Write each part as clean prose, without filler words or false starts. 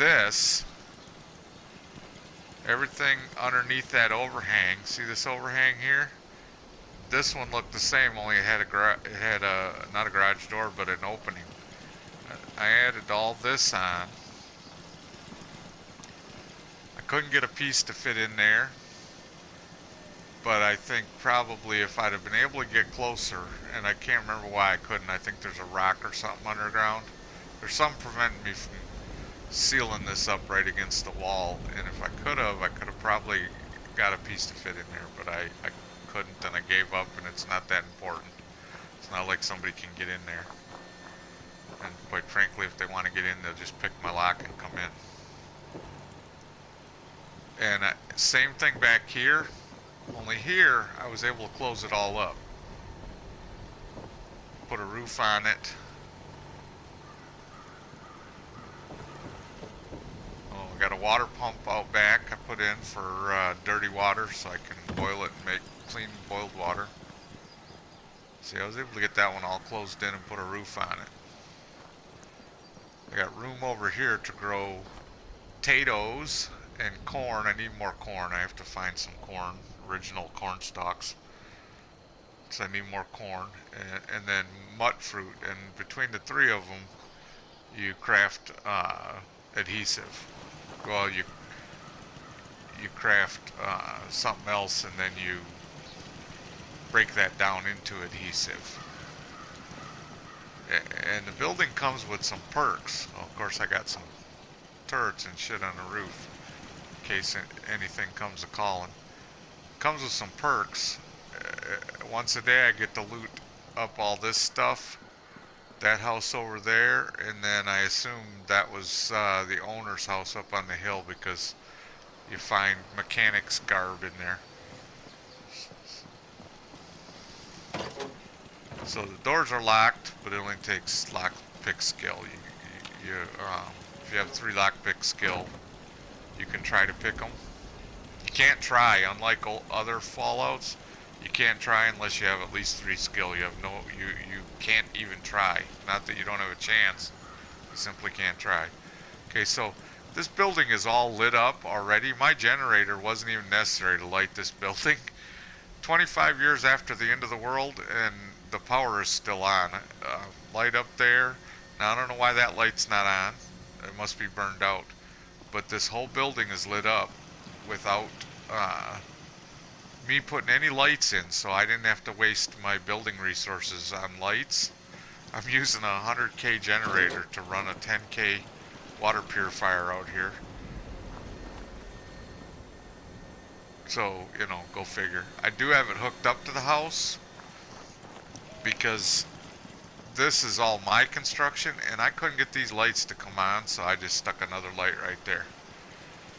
this, everything underneath that overhang, see this overhang here? This one looked the same, only it had a not a garage door, but an opening. I added all this on. I couldn't get a piece to fit in there, but I think probably if I'd have been able to get closer, and I can't remember why I couldn't. I think there's a rock or something underground. There's something preventing me from sealing this up right against the wall, and if I could have probably got a piece to fit in there, but I couldn't, and I gave up, and it's not that important. It's not like somebody can get in there. And quite frankly, if they want to get in, they'll just pick my lock and come in. And same thing back here, only here I was able to close it all up. Put a roof on it. Oh, I got a water pump out back I put in for dirty water so I can boil it and make clean boiled water. See, I was able to get that one all closed in and put a roof on it. I got room over here to grow potatoes and corn. I need more corn. I have to find some corn, original corn stalks. So I need more corn, and then mut fruit. And between the three of them, you craft adhesive. Well, you craft something else, and then you break that down into adhesive. And the building comes with some perks. Well, of course, I got some turrets and shit on the roof in case anything comes a calling. Comes with some perks. Once a day I get to loot up all this stuff. That house over there, and then I assume that was the owner's house up on the hill because you find mechanics garb in there. So the doors are locked, but it only takes lockpick skill. If you have 3 lockpick skill, you can try to pick them. You can't try, unlike other Fallouts. You can't try unless you have at least 3 skill. You can't even try. Not that you don't have a chance. You simply can't try. Okay, so this building is all lit up already. My generator wasn't even necessary to light this building. 25 years after the end of the world, and the power is still on. Light up there. Now I don't know why that light's not on. It must be burned out. But this whole building is lit up without me putting any lights in, so I didn't have to waste my building resources on lights. I'm using a 100K generator to run a 10K water purifier out here. So, you know, go figure. I do have it hooked up to the house because this is all my construction, and I couldn't get these lights to come on, so I just stuck another light right there,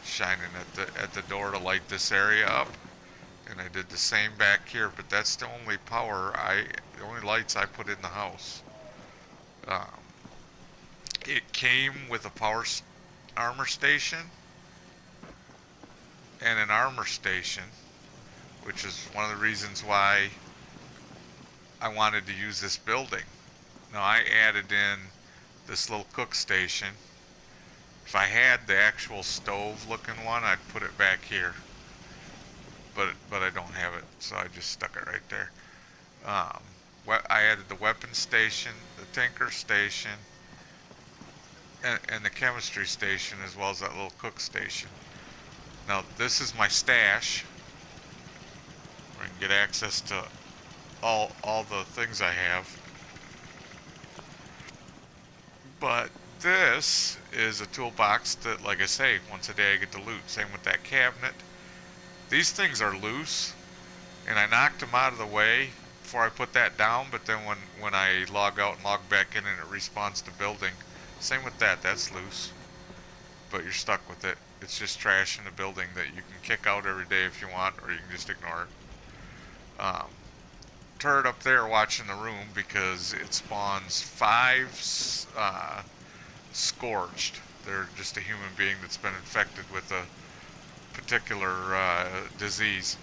shining at the door to light this area up. And I did the same back here, but that's the only the only lights I put in the house. It came with a power armor station and an armor station, which is one of the reasons why I wanted to use this building. Now I added in this little cook station. If I had the actual stove looking one, I'd put it back here. But I don't have it, so I just stuck it right there. I added the weapon station, the tinker station, and the chemistry station, as well as that little cook station. Now this is my stash, where I can get access to all the things I have. But this is a toolbox that, like I say, once a day I get to loot. Same with that cabinet. These things are loose, and I knocked them out of the way before I put that down, but then when I log out and log back in and it respawns the building, same with that, that's loose. But you're stuck with it. It's just trash in the building that you can kick out every day if you want, or you can just ignore it. Turret up there watching the room because it spawns 5 scorched. They're just a human being that's been infected with a particular disease.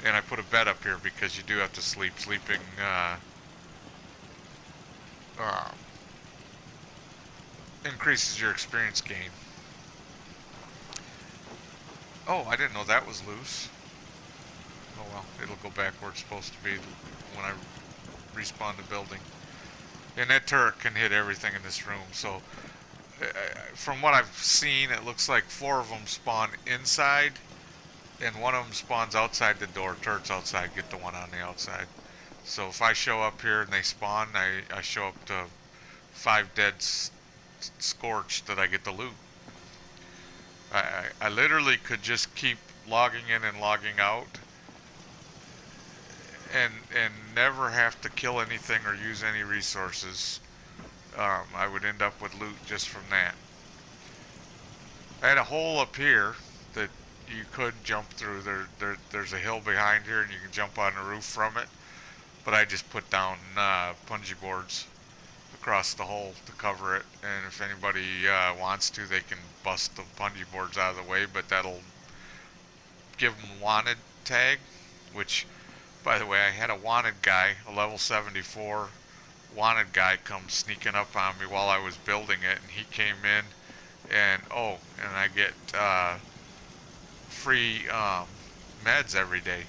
And I put a bed up here because you do have to sleep. Sleeping increases your experience gain. Oh, I didn't know that was loose. Oh well, it'll go back where it's supposed to be when I respawn the building. And that turret can hit everything in this room, so from what I've seen, it looks like 4 of them spawn inside, and 1 of them spawns outside the door. Turret's outside, get the one on the outside. So if I show up here and they spawn, I show up to 5 dead scorched that I get the loot. I literally could just keep logging in and logging out and never have to kill anything or use any resources. I would end up with loot just from that. I had a hole up here that you could jump through. There's a hill behind here and you can jump on the roof from it. But I just put down punji boards across the hole to cover it. And if anybody wants to, they can bust the punji boards out of the way, but that'll give them wanted tag, which, by the way, I had a wanted guy, a level 74 wanted guy, come sneaking up on me while I was building it, and he came in, and I get free meds every day.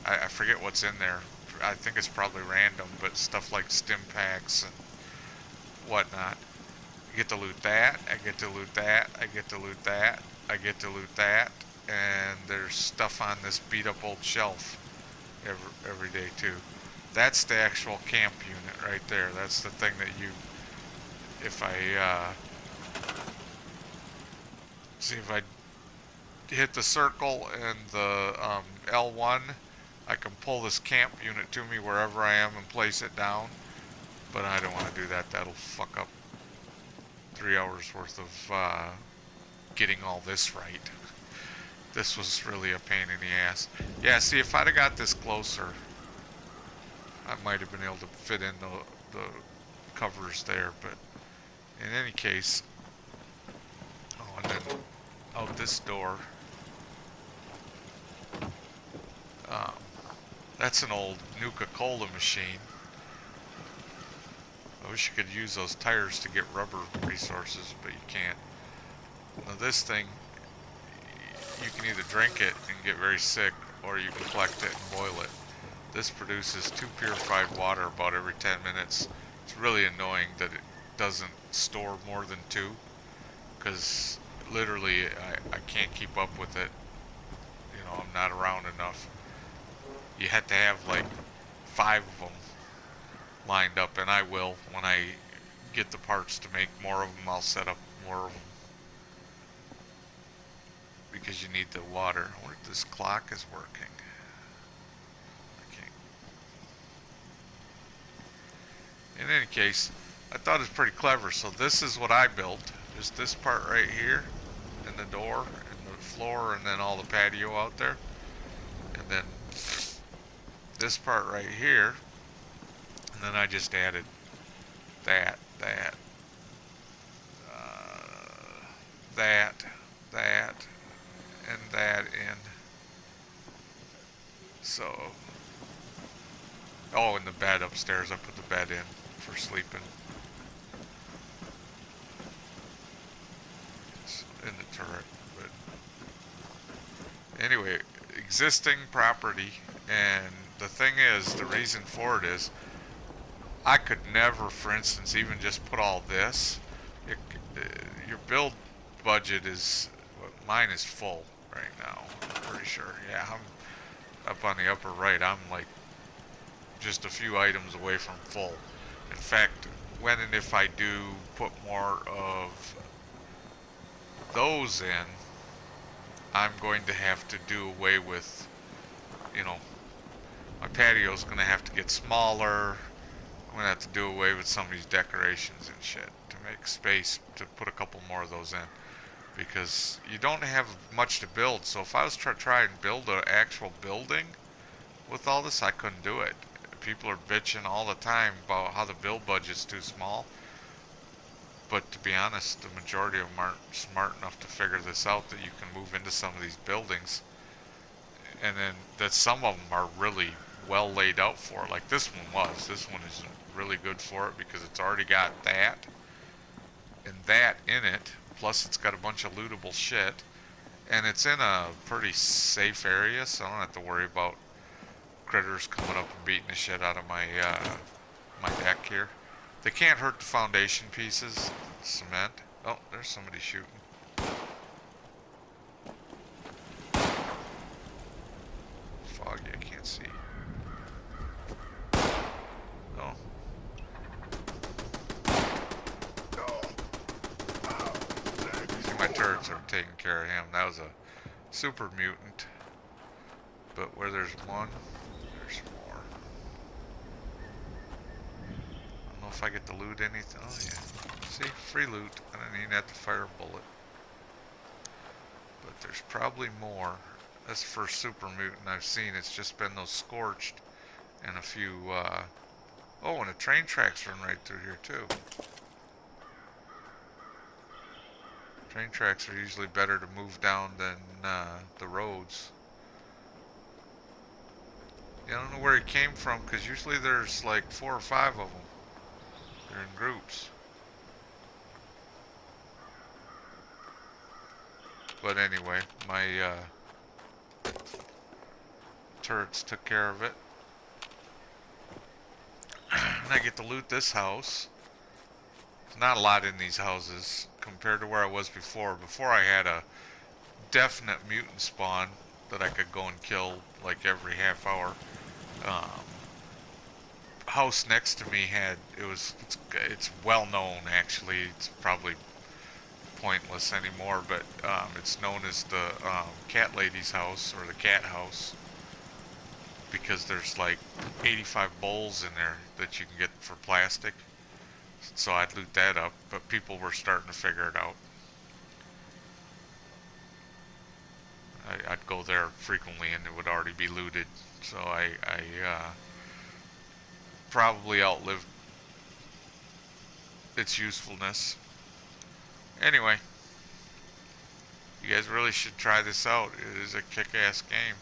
I forget what's in there. I think it's probably random, but stuff like stim packs and whatnot. I get to loot that, I get to loot that, I get to loot that, I get to loot that, and there's stuff on this beat up old shelf every day too. That's the actual camp unit right there. That's the thing that you, if I see if I hit the circle and the L1, I can pull this camp unit to me wherever I am and place it down. But I don't want to do that. That'll fuck up 3 hours worth of getting all this right. This was really a pain in the ass. Yeah, see, if I'd have got this closer, I might have been able to fit in the covers there. But in any case, oh, and then out this door. That's an old Nuka-Cola machine. I wish you could use those tires to get rubber resources, but you can't. Now this thing, you can either drink it and get very sick, or you can collect it and boil it. This produces 2 purified water about every 10 minutes. It's really annoying that it doesn't store more than 2, because literally I can't keep up with it. You know, I'm not around enough. You had to have like 5 of them lined up, and I will. When I get the parts to make more of them, I'll set up more of them, because you need the water. I wonder if this clock is working. Okay. In any case, I thought it was pretty clever. So this is what I built. Just this part right here, and the door, and the floor, and then all the patio out there. And then this part right here, and then I just added that, and that in. So, oh, and the bed upstairs, I put the bed in for sleeping. It's in the turret, but anyway, existing property. And the thing is, the reason for it is, I could never, for instance, even just put all this. Your build budget is, mine is full right now, I'm pretty sure. Yeah, I'm up on the upper right. I'm like just a few items away from full. In fact, when and if I do put more of those in, I'm going to have to do away with, you know, my patio's going to have to get smaller. I'm going to have to do away with some of these decorations and shit to make space to put a couple more of those in. Because you don't have much to build. So if I was to try and build an actual building with all this, I couldn't do it. People are bitching all the time about how the build budget's too small. But to be honest, the majority of them aren't smart enough to figure this out, that you can move into some of these buildings. And then that some of them are really well laid out for. Like this one was. This one is really good for it because it's already got that and that in it. Plus it's got a bunch of lootable shit. And it's in a pretty safe area, so I don't have to worry about critters coming up and beating the shit out of my my deck here. They can't hurt the foundation pieces, cement. Oh, there's somebody shooting. Foggy, I can't see. Oh. See, my turrets are taking care of him. That was a super mutant. But where there's one, there's more. I don't know if I get to loot anything. Oh yeah. See, free loot. I don't even have to fire a bullet. But there's probably more. That's the first super mutant I've seen. It's just been those scorched and a few, oh, and the train tracks run right through here too. Train tracks are usually better to move down than the roads. Yeah, I don't know where he came from, because usually there's like 4 or 5 of them. They're in groups. But anyway, my turrets took care of it. And I get to loot this house. There's not a lot in these houses compared to where I was before. Before I had a definite mutant spawn that I could go and kill like every half hour. House next to me had, it's well known actually. It's probably pointless anymore, but it's known as the cat lady's house, or the cat house, because there's like 85 bowls in there that you can get for plastic. So I'd loot that up, but people were starting to figure it out. I'd go there frequently and it would already be looted, so I probably outlived its usefulness. Anyway, you guys really should try this out. It is a kick-ass game.